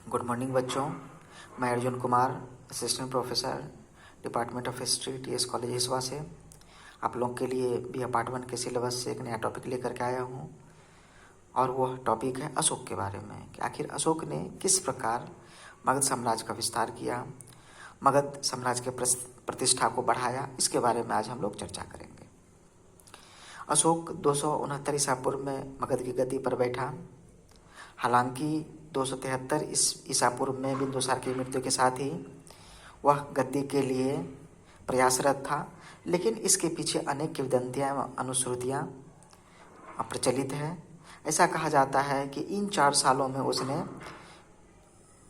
Good morning बच्चों। मैं Arjun Kumar, assistant professor, department of history, TS college Hiswa से आप लोगों के लिए बी पार्ट 1 के सिलेबस से एक नया टॉपिक लेकर के आया हूँ। और वह टॉपिक है अशोक के बारे में कि आखिर अशोक ने किस प्रकार मगध साम्राज्य का विस्तार किया, मगध साम्राज्य के प्रतिष्ठा को बढ़ाया। इसके बारे में आज हम लोग चर्चा करेंगे। अशोक 269 ईसा पूर्व में मगध की गद्दी पर बैठा। हालांकि 273 ईसा पूर्व में बिंदुसार की मृत्यु के साथ ही वह गद्दी के लिए प्रयासरत था, लेकिन इसके पीछे अनेक किंवदंतियाँ एवं अनुश्रुतियाँ प्रचलित हैं। ऐसा कहा जाता है कि इन 4 सालों में उसने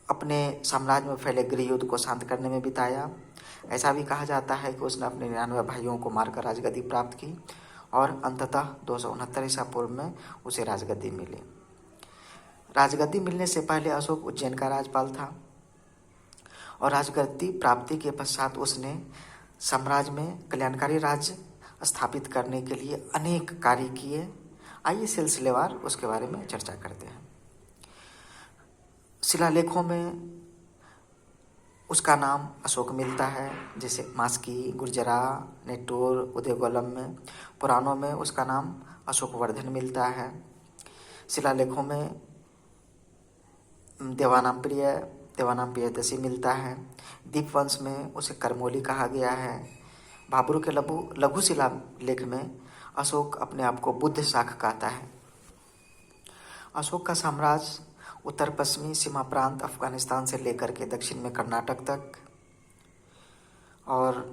अपने साम्राज्य में फैले गृह युद्ध को शांत करने में बिताया। ऐसा भी कहा जाता है कि उसने अपने 99 भाइयों को मारकर राजगद्दी प्राप्त की और अंततः 269 ईसा पूर्व में उसे राजगद्दी मिली। राजगद्दी मिलने से पहले अशोक उज्जैन का राज्यपाल था और राजगद्दी प्राप्ति के पश्चात उसने साम्राज्य में कल्याणकारी राज्य स्थापित करने के लिए अनेक कार्य किए। आइए सिलसिलेवार उसके बारे में चर्चा करते हैं। शिलालेखों में उसका नाम अशोक मिलता है, जैसे मास्की, गुर्जरा, नेटूर, उदयगोलम में। पुराणों में उसका नाम अशोकवर्धन मिलता है। शिलालेखों में देवानाम प्रियदर्शी मिलता है। दीपवंश में उसे करमोली कहा गया है। भाब्रू के लघु शिलालेख में अशोक अपने आप को बुद्ध शाख कहता है। अशोक का साम्राज्य उत्तर पश्चिमी सीमा प्रांत अफगानिस्तान से लेकर के दक्षिण में कर्नाटक तक और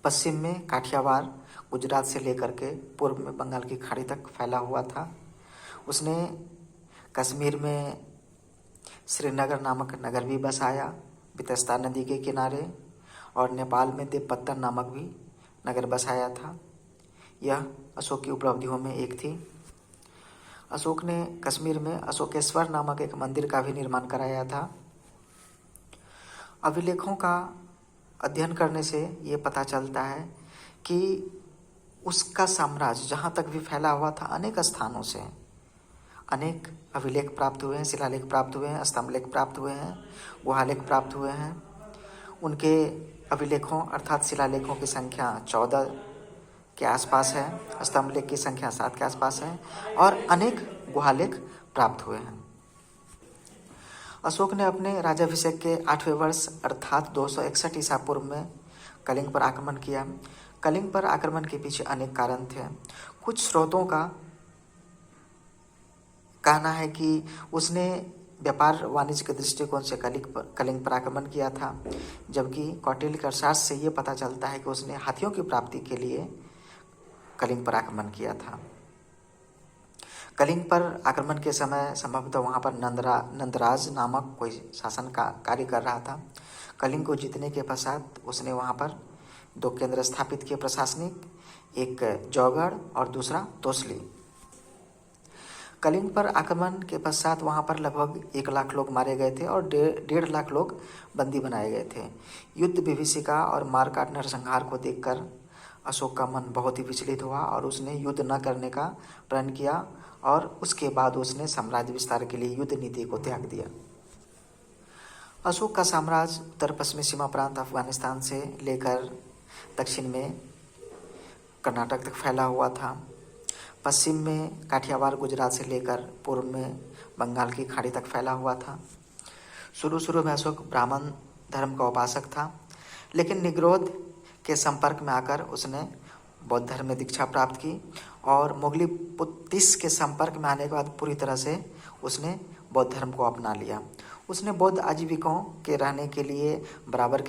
पश्चिम में काठियावाड़, गुजरात से लेकर के पूर्व में बंगाल की खाड़ी तक फैला हुआ था। उसने कश्मीर में श्रीनगर नामक नगर भी बसाया, बितस्ता नदी के किनारे, और नेपाल में देवपत्तन नामक भी नगर बसाया था। यह अशोक की उपलब्धियों में एक थी। अशोक ने कश्मीर में अशोकेश्वर नामक एक मंदिर का भी निर्माण कराया था। अभिलेखों का अध्ययन करने से ये पता चलता है कि उसका साम्राज्य जहाँ तक भी फैला हुआ था, अनेक स्थानों से अनेक अभिलेख प्राप्त हुए हैं, शिलालेख प्राप्त हुए हैं, स्तंभलेख प्राप्त हुए हैं, गुहालेख प्राप्त हुए हैं। उनके अभिलेखों अर्थात शिलालेखों की संख्या 14 के आसपास है, स्तंभलेख की संख्या 7 के आसपास है और अनेक गुहालेख प्राप्त हुए हैं। अशोक ने अपने राज्याभिषेक के 8वें वर्ष अर्थात 261 ईसा पूर्व में कलिंग पर आक्रमण किया। कलिंग पर आक्रमण के पीछे अनेक कारण थे। कुछ स्रोतों का कहना है कि उसने व्यापार वाणिज्य के दृष्टिकोण से कलिंग पर आक्रमण किया था, जबकि कौटिल्य के अर्थशास्त्र से ये पता चलता है कि उसने हाथियों की प्राप्ति के लिए कलिंग पर आक्रमण किया था। कलिंग पर आक्रमण के समय संभवतः वहाँ पर नंदराज नामक कोई शासन का कार्य कर रहा था। कलिंग को जीतने के पश्चात उसने वहाँ पर 2 केंद्र स्थापित किए प्रशासनिक, एक जौगढ़ और दूसरा तोसली। कलिंग पर आक्रमण के पश्चात वहाँ पर लगभग 1 लाख लोग मारे गए थे और 1.5 लाख लोग बंदी बनाए गए थे। युद्ध, विभीषिका और मारकाट नरसंहार को देखकर अशोक का मन बहुत ही विचलित हुआ और उसने युद्ध न करने का प्रण किया और उसके बाद उसने साम्राज्य विस्तार के लिए युद्ध नीति को त्याग दिया। अशोक का साम्राज्य उत्तर पश्चिमी सीमा प्रांत अफगानिस्तान से लेकर दक्षिण में कर्नाटक तक फैला हुआ था। पश्चिम में काठियावाड़, गुजरात से लेकर पूर्व में बंगाल की खाड़ी तक फैला हुआ था। शुरू में अशोक ब्राह्मण धर्म का उपासक था, लेकिन निग्रोध के संपर्क में आकर उसने बौद्ध धर्म में दीक्षा प्राप्त की और मुगली पुत्तिस के संपर्क में आने के बाद पूरी तरह से उसने बौद्ध धर्म को अपना लिया। उसने बौद्ध आजीविकों के रहने के लिए बराबर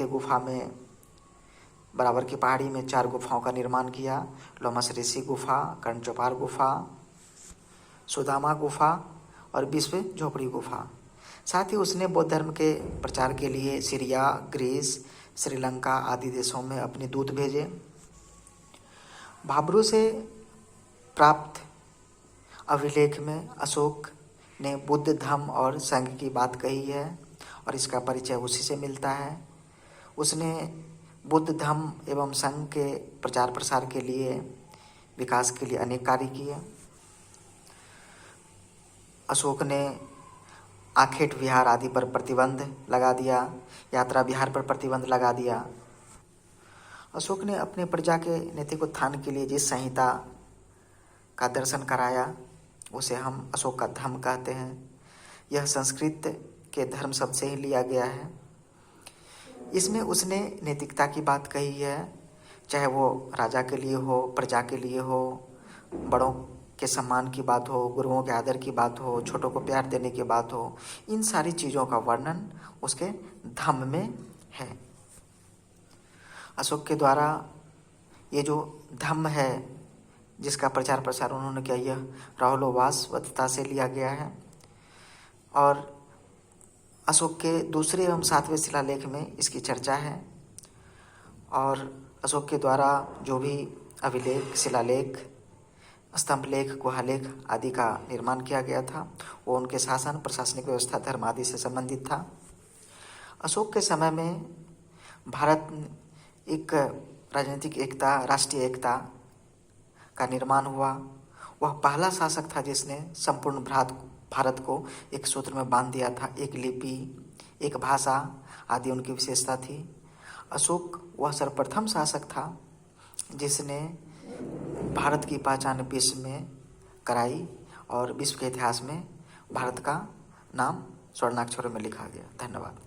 की पहाड़ी में 4 गुफाओं का निर्माण किया। लोमस ऋषि गुफा, कर्णचौपार गुफा, सुदामा गुफा और विश्व झोपड़ी गुफा। साथ ही उसने बौद्ध धर्म के प्रचार के लिए सीरिया, ग्रीस, श्रीलंका आदि देशों में अपने दूत भेजे। भाब्रू से प्राप्त अभिलेख में अशोक ने बुद्ध धम्म और संघ की बात कही है और इसका परिचय उसी से मिलता है। उसने बुद्ध धम्म एवं संघ के प्रचार प्रसार के लिए, विकास के लिए अनेक कार्य किए। अशोक ने आखेट विहार आदि पर प्रतिबंध लगा दिया, यात्रा विहार पर प्रतिबंध लगा दिया। अशोक ने अपने प्रजा के नैतिक उत्थान के लिए जिस संहिता का दर्शन कराया उसे हम अशोक का धम्म कहते हैं। यह संस्कृत के धर्म शब्द से ही लिया गया है। इसमें उसने नैतिकता की बात कही है, चाहे वो राजा के लिए हो, प्रजा के लिए हो, बड़ों के सम्मान की बात हो, गुरुओं के आदर की बात हो, छोटों को प्यार देने की बात हो, इन सारी चीज़ों का वर्णन उसके धम्म में है। अशोक के द्वारा ये जो धम्म है जिसका प्रचार प्रसार उन्होंने किया, यह राहुलोवास से लिया गया है। और अशोक के दूसरे एवं 7वें शिलालेख में इसकी चर्चा है। और अशोक के द्वारा जो भी अभिलेख, शिलालेख, स्तंभलेख, गुहालेख आदि का निर्माण किया गया था वो उनके शासन, प्रशासनिक व्यवस्था, धर्म आदि से संबंधित था। अशोक के समय में भारत एक राजनीतिक एकता, राष्ट्रीय एकता का निर्माण हुआ। वह पहला शासक था जिसने संपूर्ण भारत को एक सूत्र में बांध दिया था। एक लिपि, एक भाषा आदि उनकी विशेषता थी। अशोक वह सर्वप्रथम शासक था जिसने भारत की पहचान विश्व में कराई और विश्व के इतिहास में भारत का नाम स्वर्णाक्षरों में लिखा गया। धन्यवाद।